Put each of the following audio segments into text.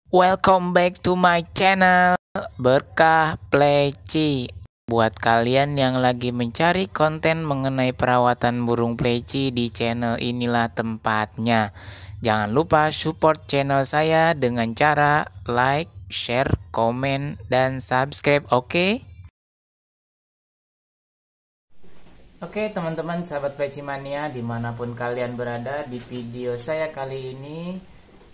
Welcome back to my channel Berkah Pleci. Buat kalian yang lagi mencari konten mengenai perawatan burung pleci, di channel inilah tempatnya. Jangan lupa support channel saya dengan cara like, share, komen, dan subscribe, oke? Oke teman-teman sahabat Pleci Mania, dimanapun kalian berada, di video saya kali ini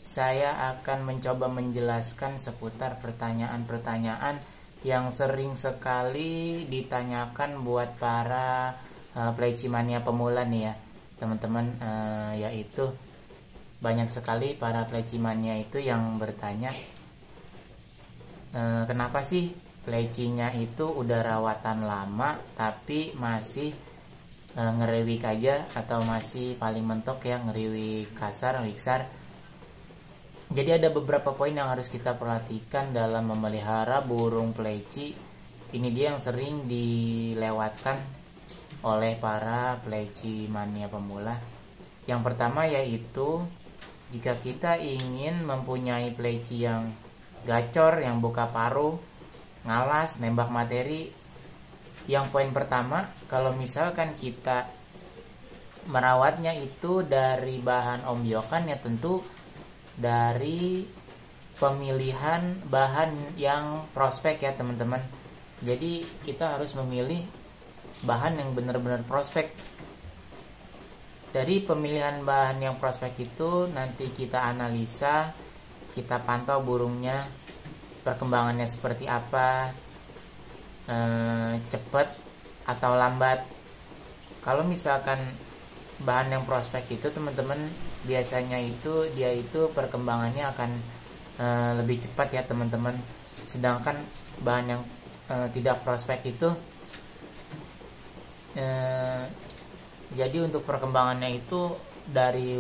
saya akan mencoba menjelaskan seputar pertanyaan-pertanyaan yang sering sekali ditanyakan buat para Pleci Mania pemula nih ya teman-teman, yaitu banyak sekali para Pleci Mania itu yang bertanya, kenapa sih plecinya itu udah rawatan lama tapi masih ngeriwik aja, atau masih paling mentok ya, ngeriwik kasar, wiksar. Jadi ada beberapa poin yang harus kita perhatikan dalam memelihara burung pleci. Ini dia yang sering dilewatkan oleh para pleci mania pemula. Yang pertama yaitu, jika kita ingin mempunyai pleci yang gacor, yang buka paruh, ngalas, nembak materi, yang poin pertama, kalau misalkan kita merawatnya itu dari bahan ombyokan, ya tentu dari pemilihan bahan yang prospek ya teman-teman. Jadi kita harus memilih bahan yang benar-benar prospek. Dari pemilihan bahan yang prospek itu nanti kita analisa, kita pantau burungnya, perkembangannya seperti apa, cepat atau lambat. Kalau misalkan bahan yang prospek itu teman-teman, biasanya itu dia itu perkembangannya akan lebih cepat ya teman-teman. Sedangkan bahan yang tidak prospek itu jadi untuk perkembangannya itu dari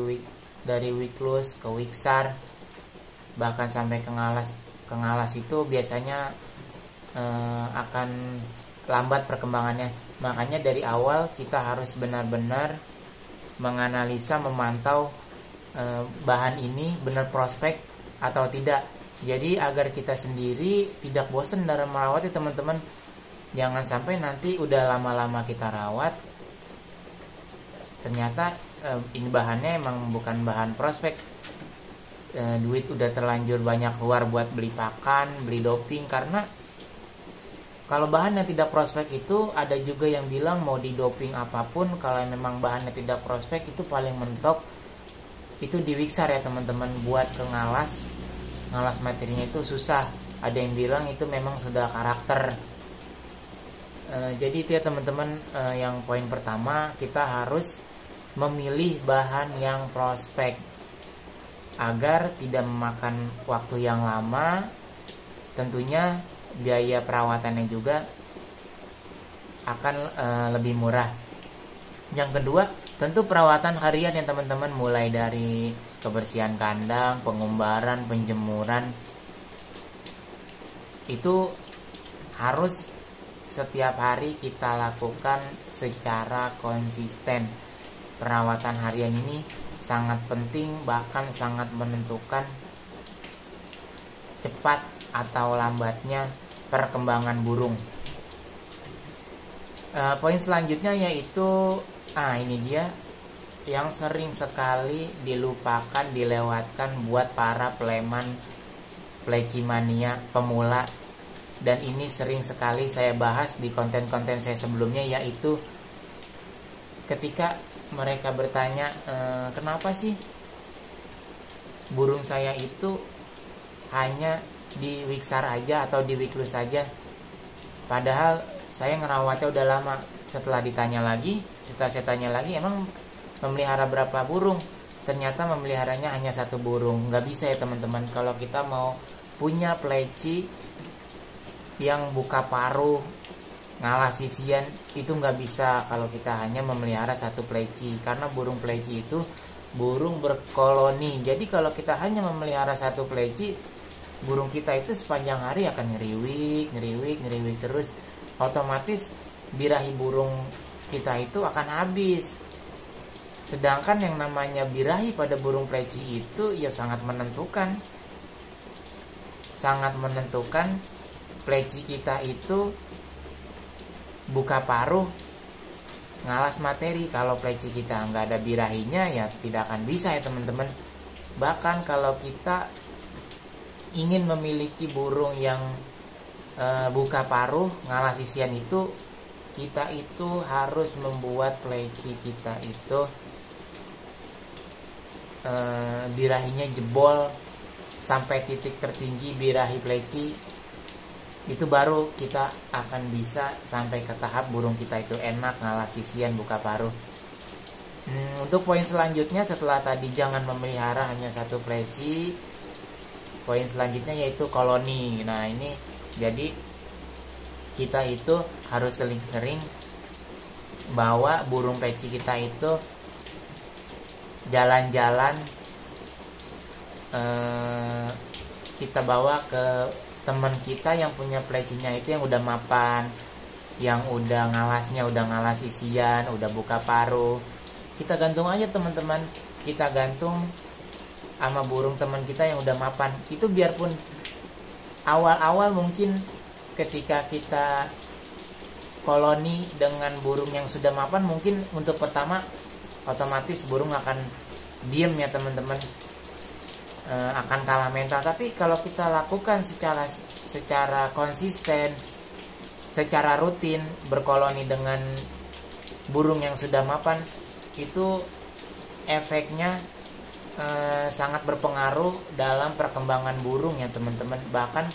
wiklus ke wiksar, bahkan sampai ke ngalas itu biasanya akan lambat perkembangannya. Makanya dari awal kita harus benar-benar menganalisa, memantau bahan ini benar prospek atau tidak. Jadi agar kita sendiri tidak bosan dalam merawat ya teman-teman. Jangan sampai nanti udah lama-lama kita rawat, ternyata ini bahannya emang bukan bahan prospek. Duit udah terlanjur banyak keluar buat beli pakan, beli doping. Karena kalau bahannya tidak prospek itu, ada juga yang bilang mau di doping apapun, kalau memang bahannya tidak prospek itu paling mentok itu di wiksar ya teman-teman. Buat ke ngalas materinya itu susah. Ada yang bilang itu memang sudah karakter. Jadi itu ya teman-teman, yang poin pertama, kita harus memilih bahan yang prospek agar tidak memakan waktu yang lama. Tentunya biaya perawatannya juga akan lebih murah. Yang kedua, tentu perawatan harian ya teman-teman, mulai dari kebersihan kandang, pengumbaran, penjemuran, itu harus setiap hari kita lakukan secara konsisten. Perawatan harian ini sangat penting, bahkan sangat menentukan cepat atau lambatnya perkembangan burung. Poin selanjutnya yaitu, ini dia yang sering sekali dilupakan, dilewatkan buat para peleman pleci mania pemula, dan ini sering sekali saya bahas di konten-konten saya sebelumnya, yaitu ketika mereka bertanya, kenapa sih burung saya itu hanya di wiksar aja atau di wiklus saja, padahal saya ngerawatnya udah lama. Setelah saya tanya lagi, emang memelihara berapa burung? Ternyata memeliharanya hanya satu burung. Nggak bisa ya teman-teman. Kalau kita mau punya pleci yang buka paruh, ngalas sisian, itu nggak bisa kalau kita hanya memelihara satu pleci. Karena burung pleci itu burung berkoloni. Jadi kalau kita hanya memelihara satu pleci, burung kita itu sepanjang hari akan ngeriwik terus. Otomatis birahi burung kita itu akan habis. Sedangkan yang namanya birahi pada burung pleci itu ya sangat menentukan. sangat menentukan pleci kita itu buka paruh ngalas materi. Kalau pleci kita nggak ada birahinya ya tidak akan bisa ya teman-teman. Bahkan kalau kita ingin memiliki burung yang buka paruh ngalas isian itu, kita itu harus membuat pleci kita itu birahinya jebol sampai titik tertinggi birahi pleci. Itu baru kita akan bisa sampai ke tahap burung kita itu enak ngalas isian buka paruh. Untuk poin selanjutnya setelah tadi jangan memelihara hanya satu pleci, poin selanjutnya yaitu koloni. Nah ini jadi kita itu harus sering-sering bawa burung pleci kita itu jalan-jalan, kita bawa ke teman kita yang punya plecinya itu yang udah mapan, yang udah ngalasnya udah ngalas isian, udah buka paruh. Kita gantung aja teman-teman, kita gantung sama burung teman kita yang udah mapan. Itu biarpun awal-awal mungkin ketika kita koloni dengan burung yang sudah mapan, mungkin untuk pertama otomatis burung akan diem ya teman-teman, akan kalah mental. Tapi kalau kita lakukan secara konsisten, secara rutin berkoloni dengan burung yang sudah mapan, itu efeknya sangat berpengaruh dalam perkembangan burung ya teman-teman. Bahkan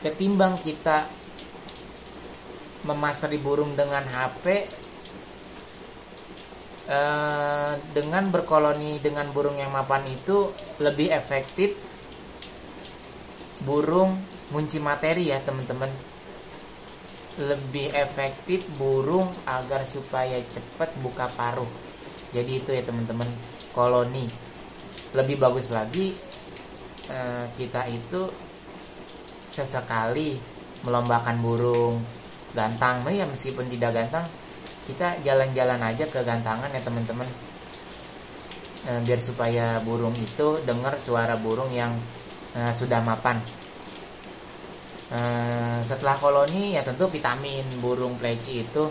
ketimbang kita memasteri burung dengan HP, dengan berkoloni dengan burung yang mapan itu lebih efektif burung ngunci materi ya teman-teman. Lebih efektif burung agar supaya cepat buka paruh. Jadi itu ya teman-teman, koloni. Lebih bagus lagi kita itu sesekali melombakan burung gantang, ya meskipun tidak gantang, kita jalan-jalan aja ke gantangan ya teman-teman, biar supaya burung itu dengar suara burung yang sudah mapan. Setelah koloni ya tentu vitamin. Burung pleci itu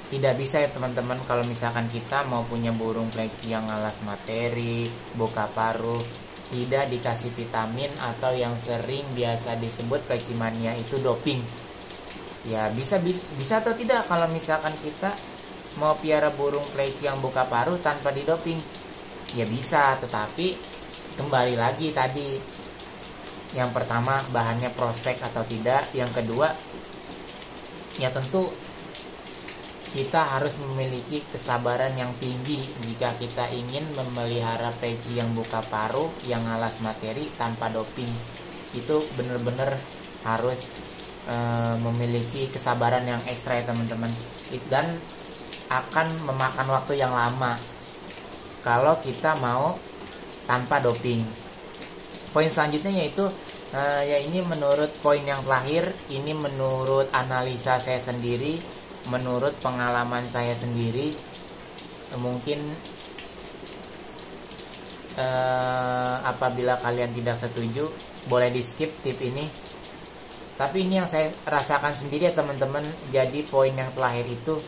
tidak bisa ya teman-teman kalau misalkan kita mau punya burung pleci yang ngalas materi, buka paruh, tidak dikasih vitamin atau yang sering biasa disebut pleci mania itu doping. Ya bisa atau tidak kalau misalkan kita mau piara burung pleci yang buka paruh tanpa didoping. Ya bisa, tetapi kembali lagi tadi, yang pertama bahannya prospek atau tidak, yang kedua ya tentu kita harus memiliki kesabaran yang tinggi jika kita ingin memelihara pleci yang buka paruh yang ngalas materi tanpa doping. Itu benar-benar harus memiliki kesabaran yang ekstra ya teman-teman, dan akan memakan waktu yang lama kalau kita mau tanpa doping. Poin selanjutnya yaitu ya ini menurut poin yang terakhir, ini menurut analisa saya sendiri, menurut pengalaman saya sendiri. Mungkin apabila kalian tidak setuju boleh di skip tip ini, tapi ini yang saya rasakan sendiri ya teman-teman. Jadi poin yang terakhir itu,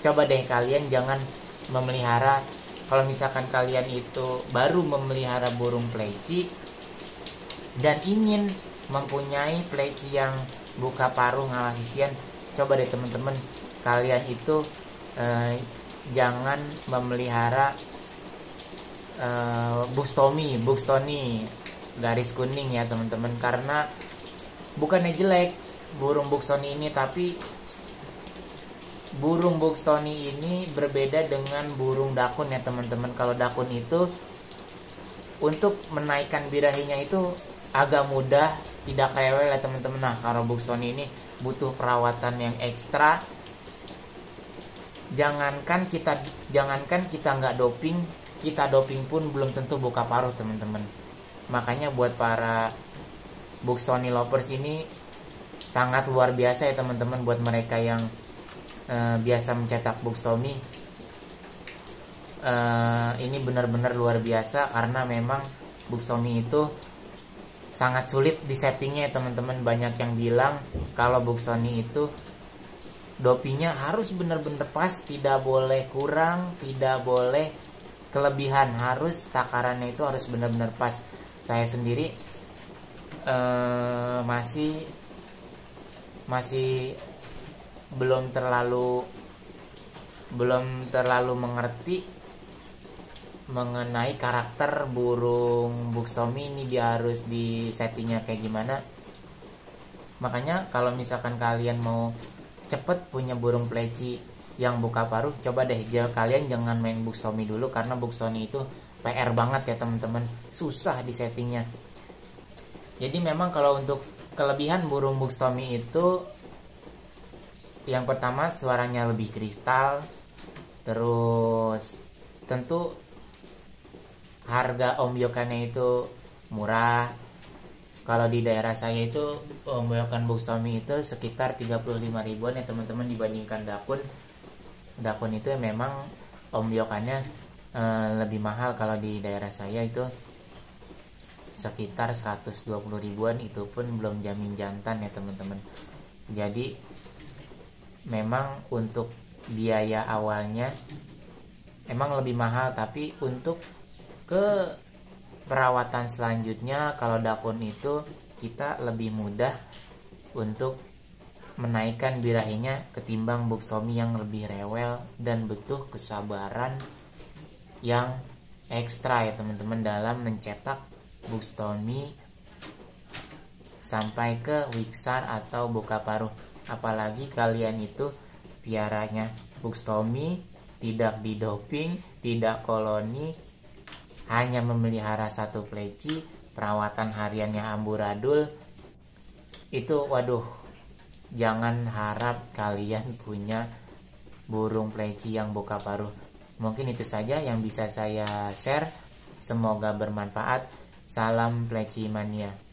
coba deh kalian jangan memelihara, kalau misalkan kalian itu baru memelihara burung pleci dan ingin mempunyai pleci yang buka paruh ngalas isian, coba deh teman-teman kalian itu jangan memelihara Buxtomi garis kuning ya teman-teman. Karena bukannya jelek burung Buxtomi ini, tapi burung Buxtomi ini berbeda dengan burung dakun ya teman-teman. Kalau dakun itu untuk menaikkan birahinya itu agak mudah, tidak rewel ya teman-teman. Nah kalau Buxtomi ini butuh perawatan yang ekstra. Jangankan kita nggak doping, kita doping pun belum tentu buka paruh teman-teman. Makanya buat para Buxtomi lovers ini sangat luar biasa ya teman-teman. Buat mereka yang biasa mencetak Buxtomi, ini benar-benar luar biasa, karena memang Buxtomi itu sangat sulit di settingnya ya teman-teman. Banyak yang bilang kalau Buxoni itu dopinya harus benar-benar pas, tidak boleh kurang, tidak boleh kelebihan, harus takarannya itu harus benar-benar pas. Saya sendiri masih belum terlalu mengerti mengenai karakter burung Buxomi ini, dia harus di settingnya kayak gimana. Makanya kalau misalkan kalian mau cepet punya burung pleci yang buka paruh, coba deh kalian jangan main Buxomi dulu, karena Buxomi itu PR banget ya teman-teman, susah di settingnya. Jadi memang kalau untuk kelebihan burung Buxomi itu, yang pertama suaranya lebih kristal, terus tentu harga ombyokannya itu murah. Kalau di daerah saya itu ombyokan Buxomi itu sekitar 35 ribuan ya teman-teman, dibandingkan dakun. Dakun itu memang ombyokannya lebih mahal. Kalau di daerah saya itu sekitar 120 ribuan, itu pun belum jamin jantan ya teman-teman. Jadi memang untuk biaya awalnya emang lebih mahal, tapi untuk ke perawatan selanjutnya kalau dakun itu kita lebih mudah untuk menaikkan birahinya ketimbang Buxomi yang lebih rewel dan butuh kesabaran yang ekstra ya teman-teman dalam mencetak Buxomi sampai ke wiksar atau buka paruh. Apalagi kalian itu piaranya Buxomi tidak didoping, tidak koloni, hanya memelihara satu pleci, perawatan hariannya amburadul, itu waduh, jangan harap kalian punya burung pleci yang buka paruh. Mungkin itu saja yang bisa saya share, semoga bermanfaat. Salam pleci mania.